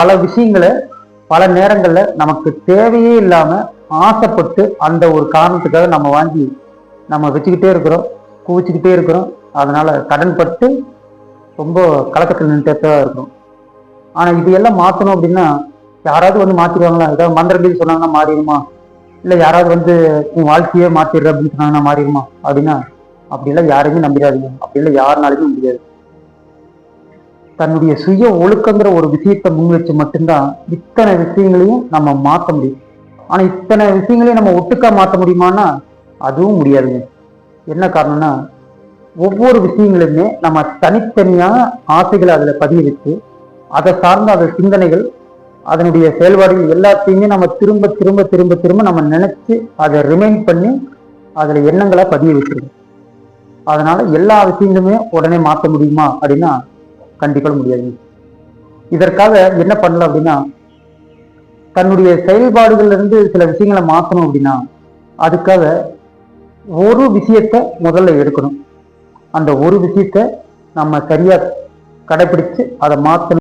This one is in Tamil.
பல விஷயங்களை பல நேரங்கள்ல நமக்கு தேவையே இல்லாம ஆசைப்பட்டு அந்த ஒரு காரணத்துக்காக நம்ம வாங்கி நம்ம வச்சுக்கிட்டே இருக்கிறோம், குவிச்சுக்கிட்டே இருக்கிறோம். அதனால கடன் பட்டு ரொம்ப கலக்கத்தில் நின்றுட்டே இருக்கிறோம். ஆனா இது எல்லாம் மாத்தணும் அப்படின்னா யாராவது வந்து மாத்திடுவாங்களா? ஏதாவது மந்திரங்கள் சொன்னாங்கன்னா மாறிடுமா? இல்ல யாராவது வந்து உன் வாழ்க்கையே மாத்திடுற அப்படின்னு சொன்னாங்கன்னா மாறிடுமா அப்படின்னா அப்படிலாம் யாருமே நம்பிடாதீங்க. அப்படிலாம் யாருனாலுமே முடியாது. தன்னுடைய சுய ஒழுக்கங்கிற ஒரு விஷயத்தை முன் வச்சு மட்டும்தான் இத்தனை விஷயங்களையும் நம்ம மாற்ற முடியும். ஆனா இத்தனை விஷயங்களையும் நம்ம ஒட்டுக்கா மாற்ற முடியுமான்னா அதுவும் முடியாதுங்க. என்ன காரணம்னா ஒவ்வொரு விஷயங்களுமே நம்ம தனித்தனியான ஆசைகளை அதுல பதிய வச்சு அதை சார்ந்த அந்த சிந்தனைகள் அதனுடைய செயல்பாடுகள் எல்லாத்தையுமே நம்ம திரும்ப திரும்ப திரும்ப திரும்ப நம்ம நினைச்சு அதை ரிமைண்ட் பண்ணி அதுல எண்ணங்களா பதிய வச்சிருக்கோம். அதனால எல்லா விஷயங்களுமே உடனே மாற்ற முடியுமா அப்படின்னா கண்டிப்பா முடியாது. இதற்காக என்ன பண்ணலாம் அப்படின்னா தன்னுடைய செயல்பாடுகள்ல இருந்து சில விஷயங்களை மாற்றணும் அப்படின்னா அதுக்காக ஒரு விஷயத்த முதல்ல எடுக்கணும். அந்த ஒரு விஷயத்த நம்ம சரியா கடைபிடிச்சு அதை மாற்றணும்.